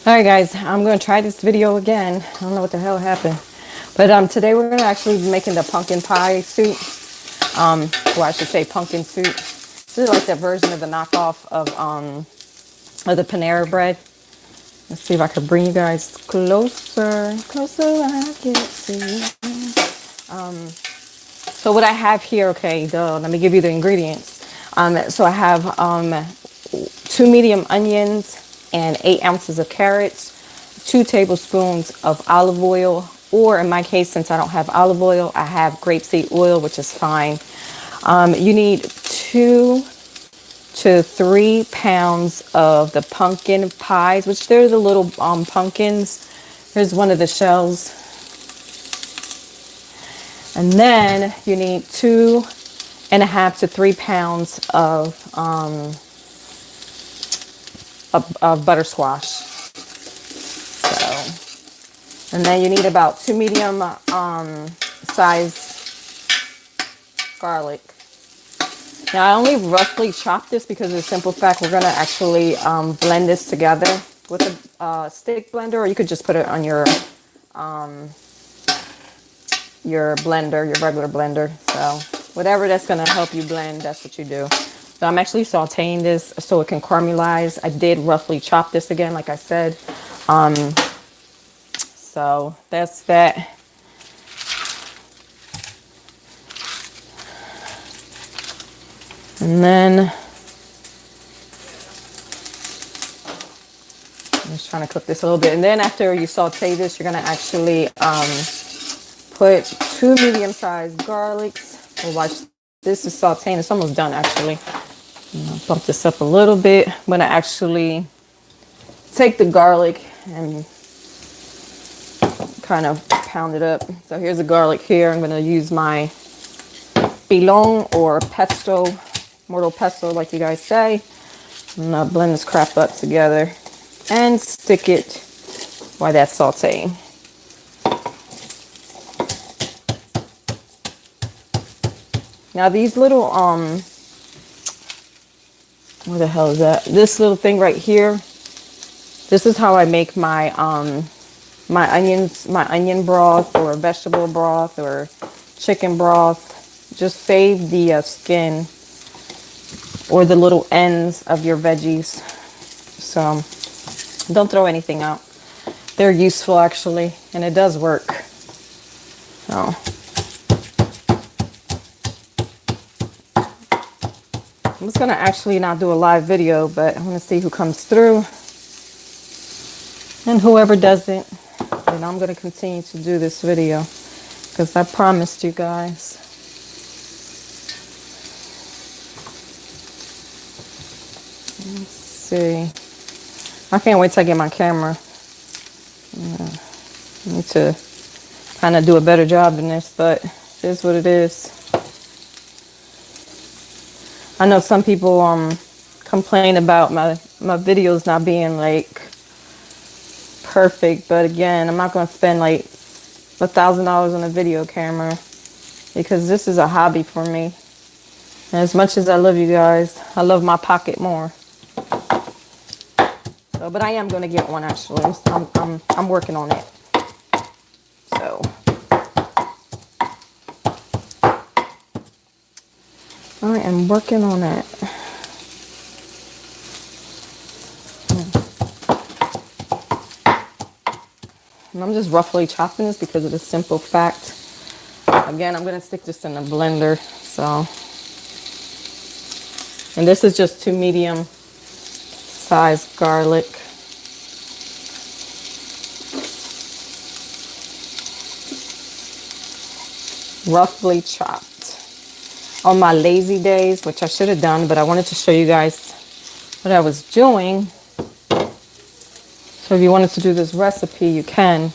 All right, guys, I'm going to try this video again. I don't know what the hell happened. But today we're going to actually be making the pumpkin pie soup. Or I should say pumpkin soup. This is like the version of the knockoff of the Panera Bread. Let's see if I can bring you guys closer. Closer I get to you. So what I have here, okay, let me give you the ingredients. So I have 2 medium onions and 8 ounces of carrots, 2 tablespoons of olive oil, or in my case, since I don't have olive oil, I have grapeseed oil, which is fine. You need 2 to 3 pounds of the pumpkin pies, which they're the little pumpkins. Here's one of the shells. And then you need 2.5 to 3 pounds of butter squash. So, and then you need about 2 medium size garlic. Now I only roughly chopped this because of the simple fact we're gonna actually blend this together with a stick blender, or you could just put it on your blender, your regular blender. So whatever that's going to help you blend, that's what you do. So I'm actually sauteing this so it can caramelize. I did roughly chop this again, like I said. So that's that. And then I'm just trying to cook this a little bit. And then after you saute this, you're going to actually put 2 medium-sized garlics. We'll watch. This is sauteing. It's almost done, actually. I'll bump this up a little bit. I'm going to actually take the garlic and kind of pound it up. So here's the garlic here. I'm going to use my pilon or pesto, mortal pesto, like you guys say. I'm going to blend this crap up together and stick it while that's sauteing. Now these little, what the hell is that? This little thing right here, this is how I make my, my onion broth or vegetable broth or chicken broth. Just save the skin or the little ends of your veggies. So don't throw anything out. They're useful actually, and it does work. So. I'm just going to actually not do a live video, but I'm going to see who comes through. And whoever doesn't, then I'm going to continue to do this video. Because I promised you guys. Let's see. I can't wait till I get my camera. I need to kind of do a better job than this, but it is what it is. I know some people complain about my videos not being like perfect, but again, I'm not going to spend like $1,000 on a video camera because this is a hobby for me. And as much as I love you guys, I love my pocket more. So, but I am going to get one actually. I'm working on it. So. I am working on it. And I'm just roughly chopping this because of the simple fact. Again, I'm going to stick this in a blender. So, and this is just 2 medium sized garlic. Roughly chopped. On my lazy days, which I should have done, but I wanted to show you guys what I was doing. So if you wanted to do this recipe, you can.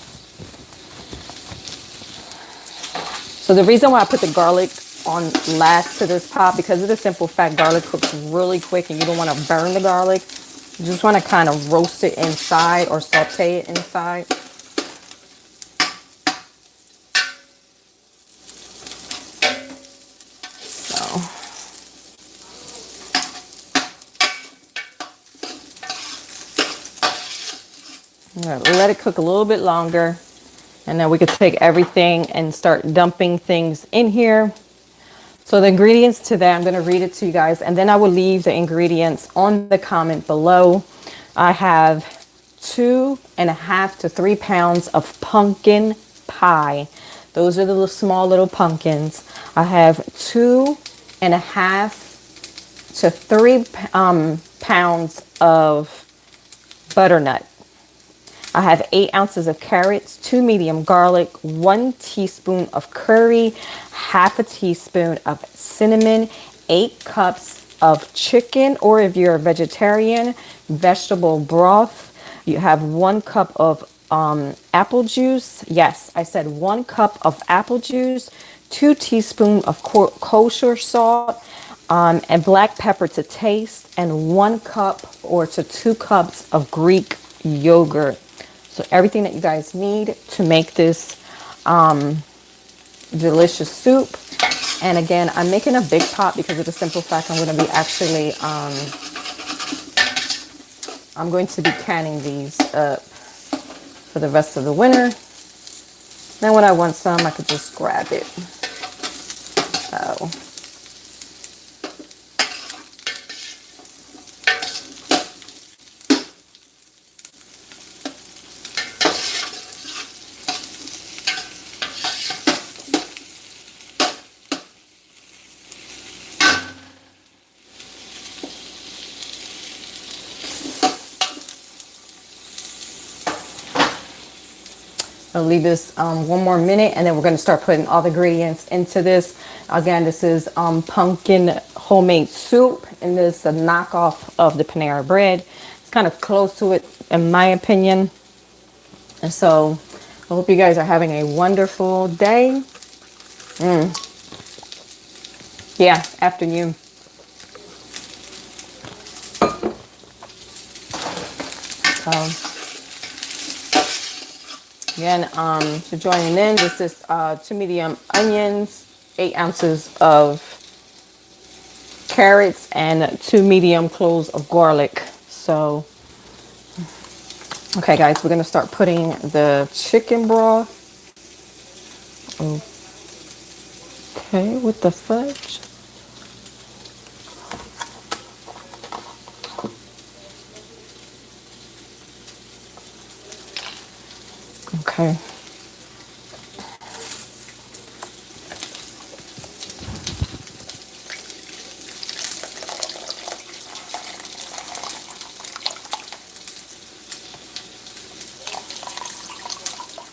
So the reason why I put the garlic on last to this pot, because of the simple fact garlic cooks really quick and you don't want to burn the garlic. You just want to kind of roast it inside or saute it inside. I'm gonna let it cook a little bit longer, and then we could take everything and start dumping things in here. So the ingredients to that, I'm going to read it to you guys, and then I will leave the ingredients on the comment below. I have 2.5 to 3 pounds of pumpkin pie. Those are the little, small little pumpkins. I have 2.5 to 3 pounds of butternut. I have 8 ounces of carrots, 2 medium garlic, 1 teaspoon of curry, half a teaspoon of cinnamon, 8 cups of chicken, or if you're a vegetarian, vegetable broth. You have 1 cup of apple juice. Yes, I said 1 cup of apple juice, 2 teaspoons of kosher salt, and black pepper to taste, and 1 cup or to 2 cups of Greek yogurt. So everything that you guys need to make this delicious soup. And again, I'm making a big pot because of the simple fact I'm going to be actually, I'm going to be canning these up for the rest of the winter. Then when I want some, I could just grab it. So. I'll leave this 1 more minute, and then we're going to start putting all the ingredients into this. Again, this is pumpkin homemade soup, and this is a knockoff of the Panera Bread. It's kind of close to it, in my opinion. And so I hope you guys are having a wonderful day. Yeah, afternoon. So. Again, to joining in, this is 2 medium onions, 8 ounces of carrots, and 2 medium cloves of garlic. So, okay, guys, we're going to start putting the chicken broth. Okay, with the fudge. Okay.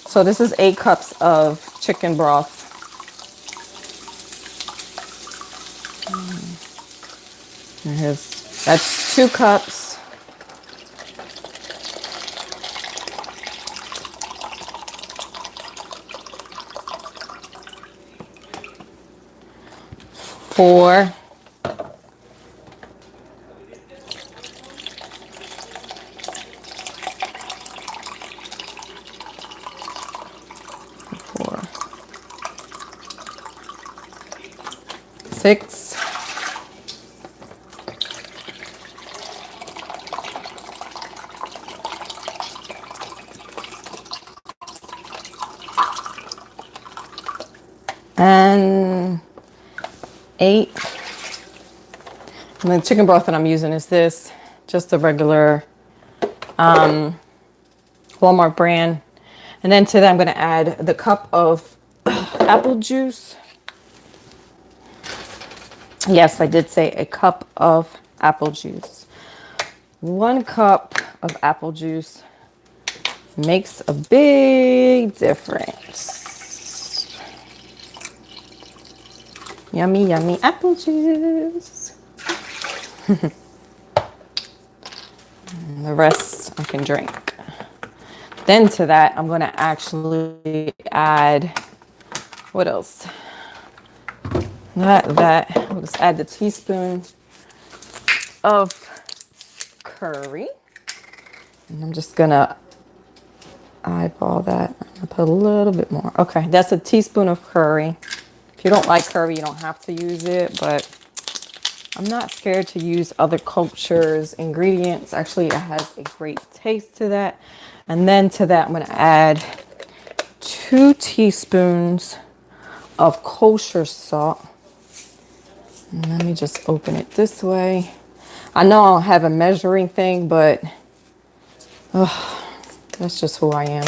So this is 8 cups of chicken broth. That's 2 cups. Four. Six. And 8. And the chicken broth that I'm using is this, just a regular Walmart brand. And then to that, I'm going to add the cup of apple juice. Yes, I did say a cup of apple juice. 1 cup of apple juice makes a big difference. Yummy, yummy apple juice. The rest I can drink. Then to that, I'm going to actually add, what else? We'll just add the teaspoon of curry. And I'm just going to eyeball that. I'm going to put a little bit more. Okay, that's a teaspoon of curry. If you don't like curry, you don't have to use it, but I'm not scared to use other cultures' ingredients. Actually, it has a great taste to that. And then to that, I'm going to add 2 teaspoons of kosher salt. And let me just open it this way. I know I don't have a measuring thing, but that's just who I am.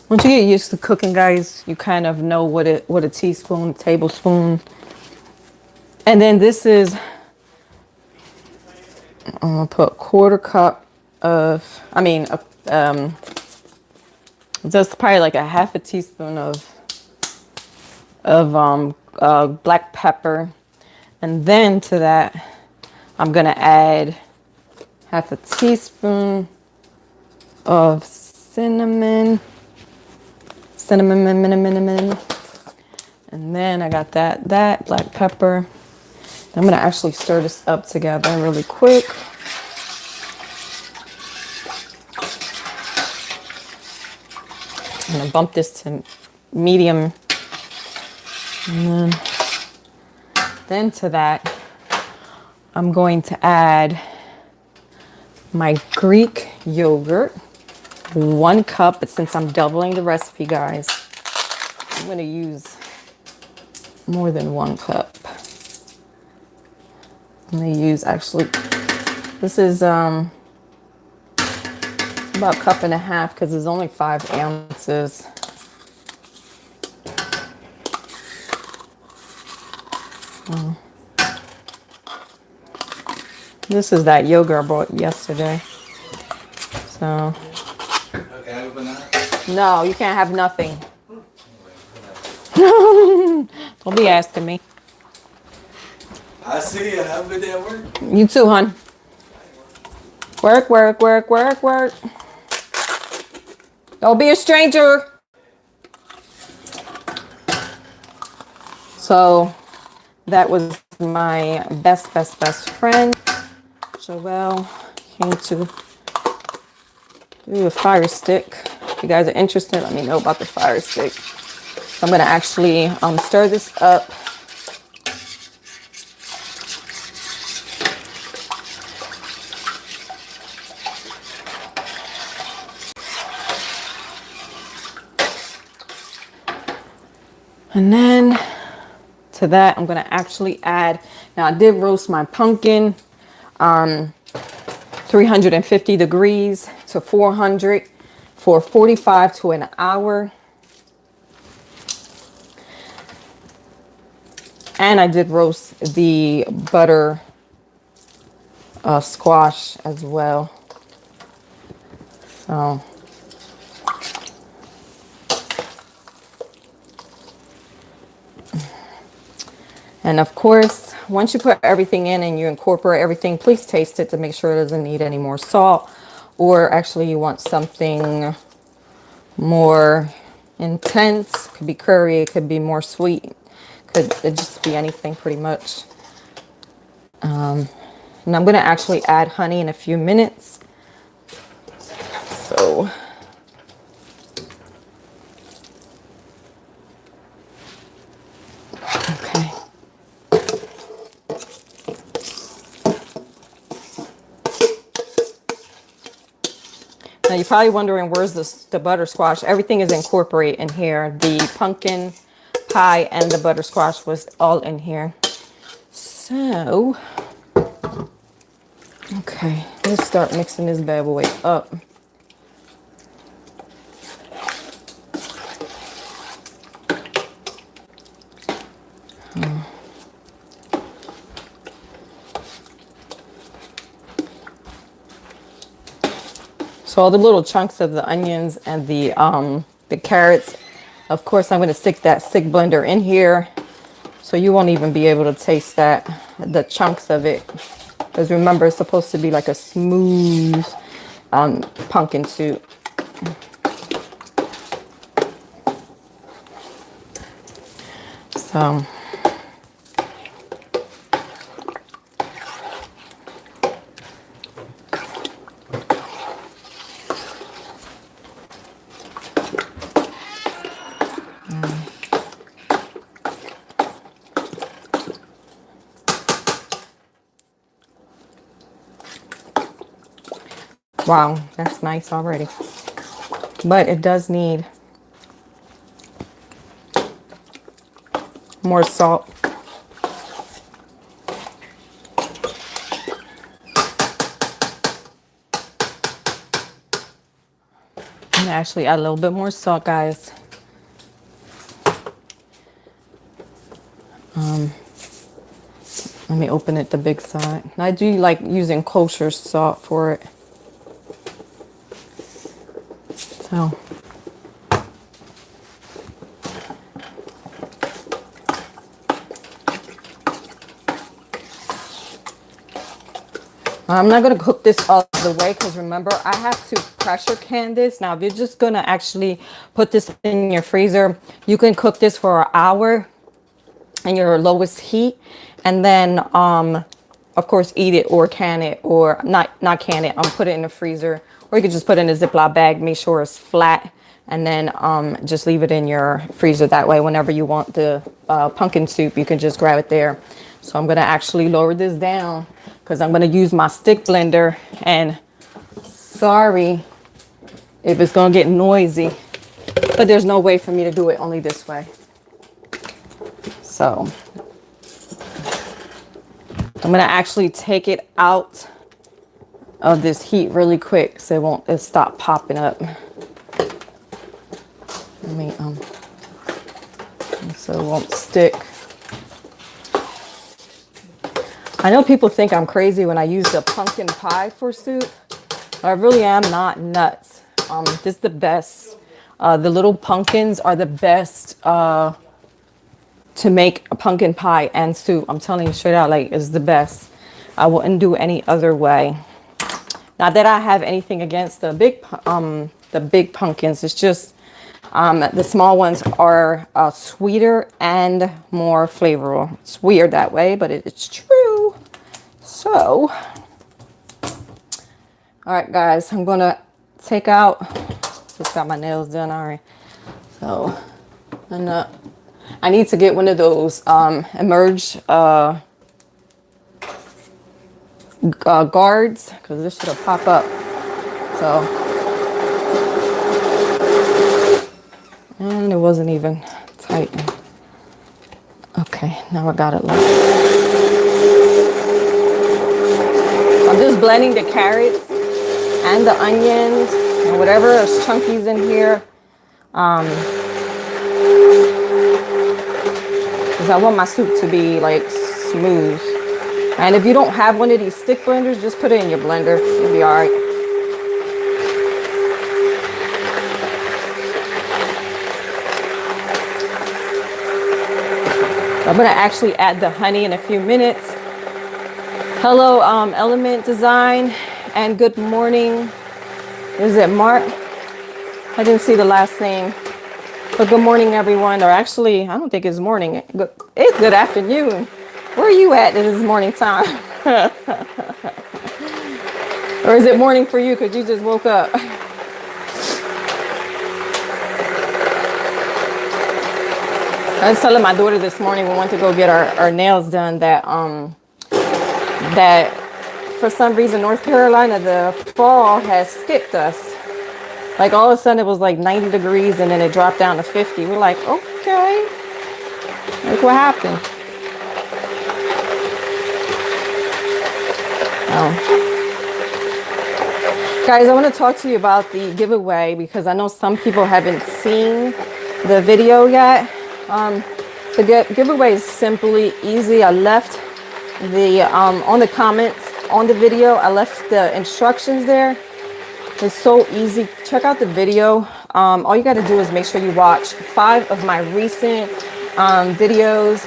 Once you get used to cooking, guys, you kind of know what a teaspoon, tablespoon. And then this is, I'm gonna put 1/4 cup of, just probably like a 1/2 teaspoon of black pepper. And then to that, I'm gonna add 1/2 teaspoon of cinnamon. And then I got that black pepper. I'm gonna actually stir this up together really quick. I'm gonna bump this to medium. And then to that, I'm going to add my Greek yogurt, 1 cup, but since I'm doubling the recipe, guys, I'm gonna use more than 1 cup. I'm gonna use, actually, this is about 1.5 cups because it's only 5 ounces. This is that yogurt I bought yesterday. So. Okay, have a banana? No, you can't have nothing. Don't be asking me. I see you. Have a good day at work. You too, hon. Work, work, work, work, work. Don't be a stranger. So that was my best friend, Joelle. Came to do a fire stick. If you guys are interested, let me know about the fire stick. So I'm gonna actually stir this up. And then to that, I'm gonna actually add, now I did roast my pumpkin, 350 degrees to 400 for 45 to an hour. And I did roast the butter squash as well. So. And of course, once you put everything in and you incorporate everything, please taste it to make sure it doesn't need any more salt. Or actually you want something more intense. Could be curry, it could be more sweet. Could it just be anything pretty much. And I'm gonna actually add honey in a few minutes. So. Okay. Now you're probably wondering where's the butter squash. Everything is incorporated in here. The pumpkin pie and the butter squash was all in here. So, okay, let's start mixing this bad boy up. So all the little chunks of the onions and the carrots, of course, I'm going to stick that stick blender in here, so you won't even be able to taste the chunks of it. Because remember, it's supposed to be like a smooth pumpkin soup. So. Wow, that's nice already. But it does need more salt. I'm gonna actually add a little bit more salt, guys. Let me open it the big side. And I do like using kosher salt for it. So I'm not going to cook this all the way because remember, I have to pressure can this. Now, if you're just going to actually put this in your freezer, you can cook this for an hour in your lowest heat. And then, of course, eat it or can it or not can it. Put it in the freezer, or you could just put it in a Ziploc bag. Make sure it's flat. And then just leave it in your freezer. That way, whenever you want the pumpkin soup, you can just grab it there. So I'm going to actually lower this down because I'm going to use my stick blender. And sorry if it's going to get noisy, but there's no way for me to do it only this way. So I'm going to actually take it out of this heat really quick so it'll stop popping up. Let me, so it won't stick. I know people think I'm crazy when I use the pumpkin pie for soup. I really am not nuts. This is the best. The little pumpkins are the best to make a pumpkin pie and soup. I'm telling you straight out, like, it's the best. I wouldn't do any other way. Not that I have anything against the big pumpkins. It's just the small ones are sweeter and more flavorful. It's weird that way, but it's true. So, all right, guys, I'm gonna take out. Just got my nails done already. So, and I need to get one of those emerge guards because this should pop up. So. And it wasn't even tight. Okay, now I got it locked. I'm just blending the carrots and the onions and whatever is chunkies in here. Because I want my soup to be like smooth. And if you don't have one of these stick blenders, just put it in your blender. It'll be all right. I'm gonna actually add the honey in a few minutes. Hello, Element Design, and good morning. Is it Mark? I didn't see the last name, but good morning, everyone. Or actually, I don't think it's morning. It's good afternoon. Where are you at? It is morning time. Or is it morning for you because you just woke up? I was telling my daughter this morning we went to go get our nails done that for some reason North Carolina, the fall has skipped us. Like all of a sudden it was like 90 degrees and then it dropped down to 50. We're like, okay. Like what happened? Oh. Guys, I want to talk to you about the giveaway because I know some people haven't seen the video yet. The giveaway is simply easy. I left the on the comments on the video, I left the instructions there. It's so easy. Check out the video. All you got to do is make sure you watch 5 of my recent videos.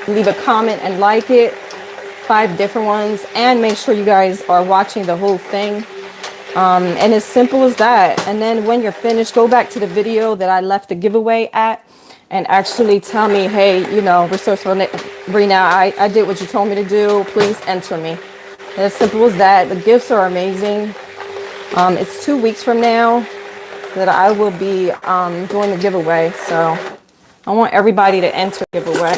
Leave a comment and like it. 5 different ones, and make sure you guys are watching the whole thing. And as simple as that. And then when you're finished, go back to the video that I left the giveaway at and actually tell me, hey, you know, Resourceful Rena, I did what you told me to do. Please enter me. As simple as that. The gifts are amazing. It's 2 weeks from now that I will be doing the giveaway. So I want everybody to enter the giveaway.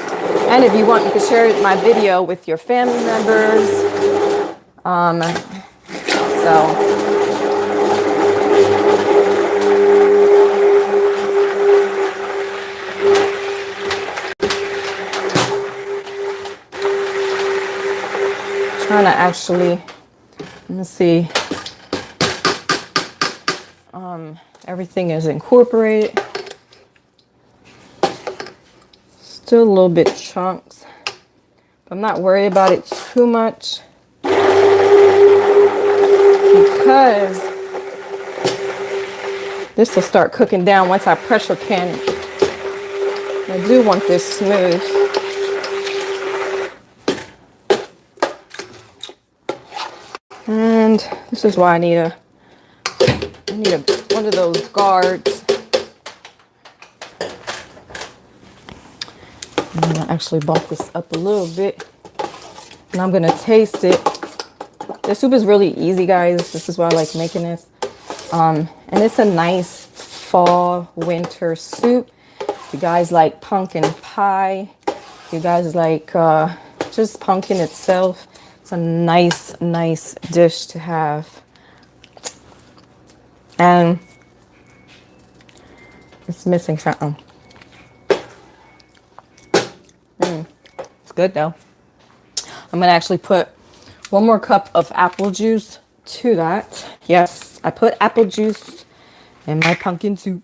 And if you want, you can share my video with your family members. So trying to actually, let me see, everything is incorporated. Still a little bit chunks, but I'm not worried about it too much because this will start cooking down once I pressure can it. I do want this smooth. And this is why I need one of those guards. And I actually bulk this up a little bit. And I'm gonna taste it. This soup is really easy, guys. This is why I like making this. And it's a nice fall winter soup. If you guys like pumpkin pie, if you guys like just pumpkin itself, it's a nice dish to have. And it's missing something. It's good though. I'm gonna actually put 1 more cup of apple juice to that. Yes, I put apple juice in my pumpkin soup.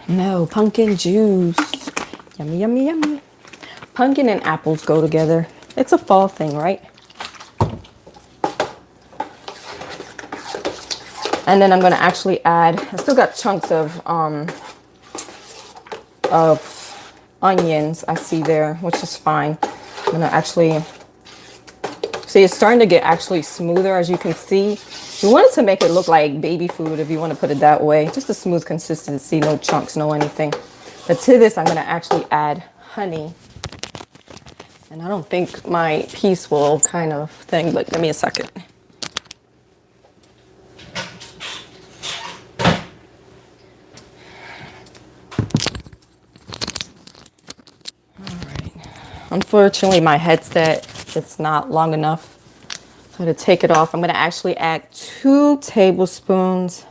No, pumpkin juice. Yummy, yummy, yummy. Pumpkin and apples go together. It's a fall thing, right? And then I'm gonna actually add, I still got chunks of onions I see there, which is fine. I'm gonna actually, see it's starting to get actually smoother as you can see. You want it to make it look like baby food if you want to put it that way. Just a smooth consistency, no chunks, no anything. But to this, I'm gonna actually add honey. And I don't think my piece will kind of thing, but give me a second. Unfortunately, my headset, it's not long enough. So to take it off, I'm going to actually add 2 tablespoons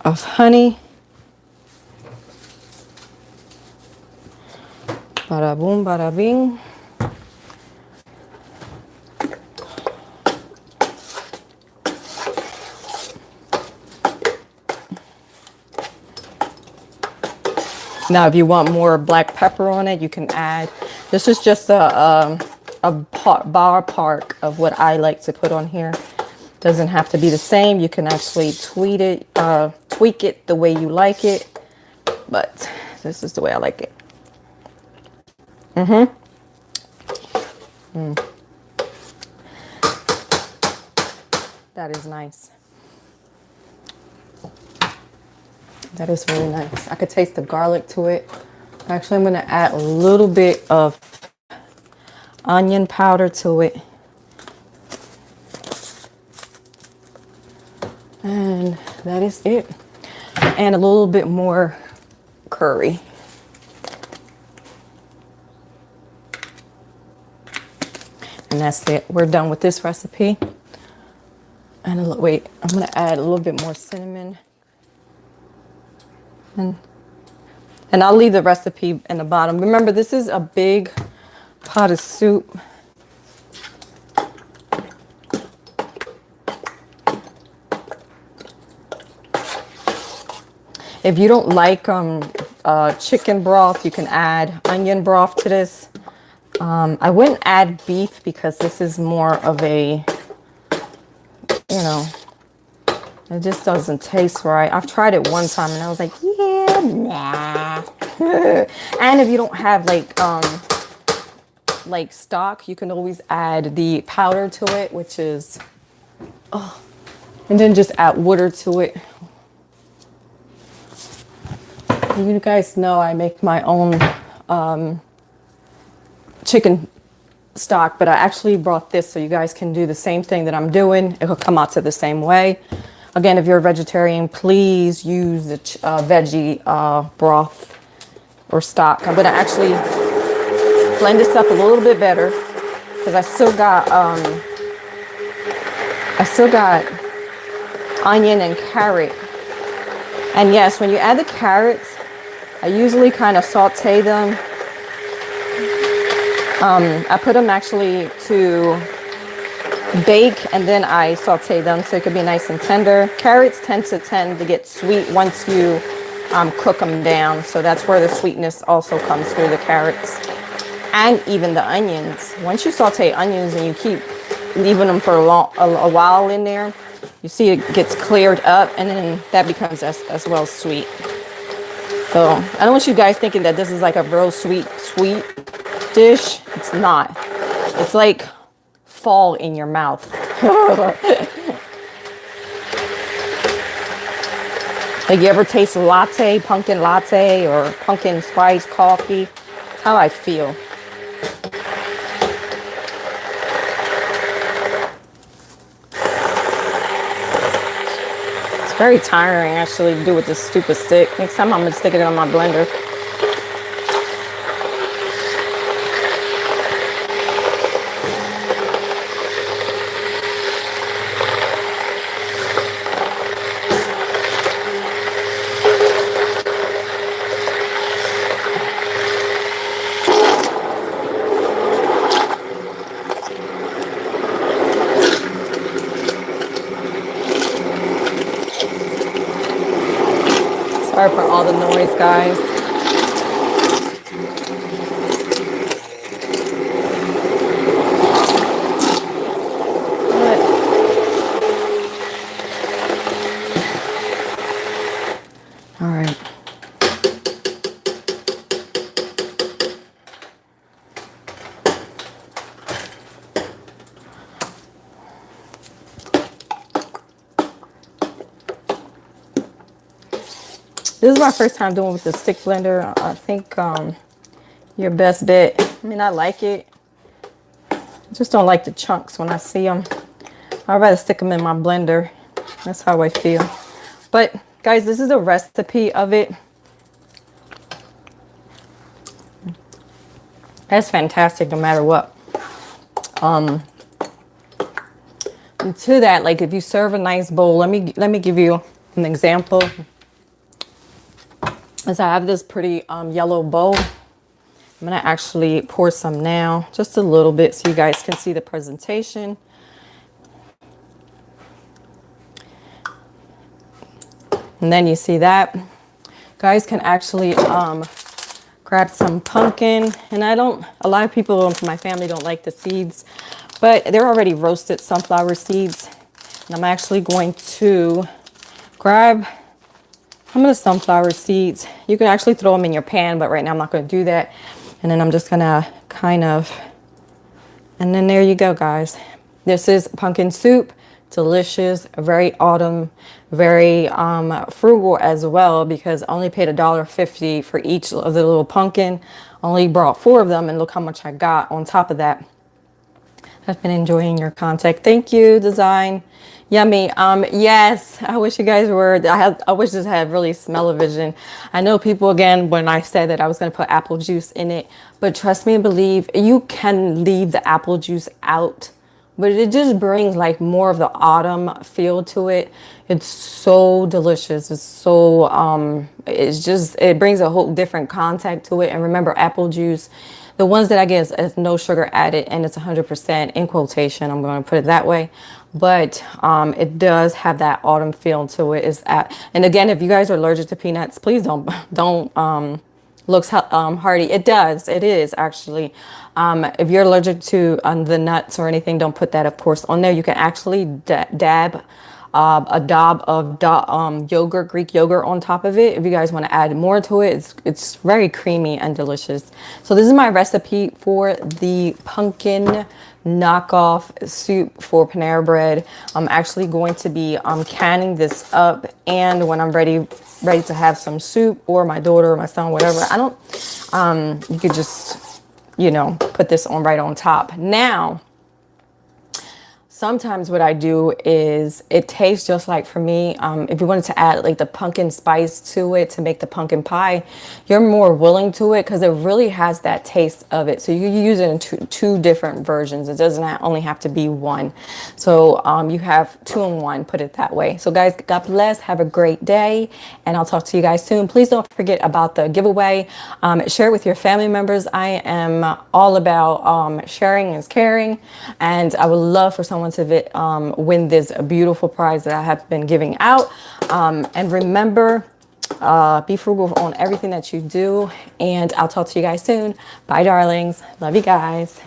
of honey. Bada boom, bada bing. Now, if you want more black pepper on it, you can add. This is just a ballpark of what I like to put on here. Doesn't have to be the same. You can actually tweak it the way you like it. But this is the way I like it. That is nice. That is really nice. I could taste the garlic to it. Actually, I'm going to add a little bit of onion powder to it. And that is it. And a little bit more curry. And that's it. We're done with this recipe. And wait, I'm going to add a little bit more cinnamon. And I'll leave the recipe in the bottom. Remember, this is a big pot of soup. If you don't like chicken broth, you can add onion broth to this. I wouldn't add beef because this is more of a, it just doesn't taste right. I've tried it one time and I was like, yeah, nah. And if you don't have like stock, you can always add the powder to it, which is, and then just add water to it. You guys know I make my own chicken stock, but I actually brought this so you guys can do the same thing that I'm doing. It'll come out to the same way. Again, if you're a vegetarian, please use the veggie broth or stock. I'm gonna actually blend this up a little bit better because I still got onion and carrot And yes, when you add the carrots, I usually kind of saute them. I put them actually to bake and then I saute them so it could be nice and tender. Carrots tend to get sweet once you cook them down. So that's where the sweetness also comes through the carrots. And even the onions. Once you saute onions and you keep leaving them for a while in there, you see it gets cleared up and then that becomes as well sweet. So I don't want you guys thinking that this is like a real sweet dish. It's not. It's like fall in your mouth. Like you ever taste latte, pumpkin latte or pumpkin spice coffee? That's how I feel. It's very tiring actually to do with this stupid stick. Next time I'm gonna stick it on my blender. Sorry for all the noise, guys. All right. This is my first time doing with the stick blender. I think your best bet. I mean, I like it. I just don't like the chunks when I see them. I'd rather stick them in my blender. That's how I feel. But guys, this is a recipe of it. That's fantastic no matter what. And to that, like if you serve a nice bowl, let me give you an example. As I have this pretty yellow bowl, I'm gonna actually pour some now, just a little bit so you guys can see the presentation. And then you see that. Guys can actually grab some pumpkin. And a lot of people in my family don't like the seeds, but they're already roasted sunflower seeds. And I'm actually going to grab some of the sunflower seeds. You can actually throw them in your pan, but right now I'm not going to do that. And then I'm just going to and then there you go, guys. This is pumpkin soup. Delicious, very autumn, very frugal as well, because I only paid $1.50 for each of the little pumpkin. Only brought 4 of them, and look how much I got on top of that. I've been enjoying your content. Thank you, design. Yummy. Yes, I wish you guys were. I wish this had really smell-o-vision. I know people, again, when I said that I was going to put apple juice in it, but trust me and believe, you can leave the apple juice out, but it just brings like more of the autumn feel to it. It's so delicious. It's so, it brings a whole different contact to it. And remember, apple juice, the ones that I get is no sugar added, and it's 100% in quotation. I'm going to put it that way. But it does have that autumn feel to it. And again, if you guys are allergic to peanuts, please don't looks hearty. It does. It is actually. If you're allergic to the nuts or anything, don't put that, of course, on there. You can actually dab a dab of yogurt, Greek yogurt on top of it. If you guys want to add more to it, it's very creamy and delicious. So this is my recipe for the pumpkin knockoff soup for Panera Bread. I'm actually going to be canning this up, and when I'm ready to have some soup, or my daughter or my son, whatever, you could just, put this on right on top. Now, Sometimes what I do is it tastes just like, for me, if you wanted to add like the pumpkin spice to it to make the pumpkin pie, you're more willing to it because it really has that taste of it. So you use it in two different versions. It doesn't only have to be one. So you have two in one, put it that way. So guys, God bless. Have a great day. And I'll talk to you guys soon. Please don't forget about the giveaway. Share it with your family members. I am all about sharing is caring. And I would love for someone to win this beautiful prize that I have been giving out. And remember, be frugal on everything that you do. And I'll talk to you guys soon. Bye, darlings. Love you guys.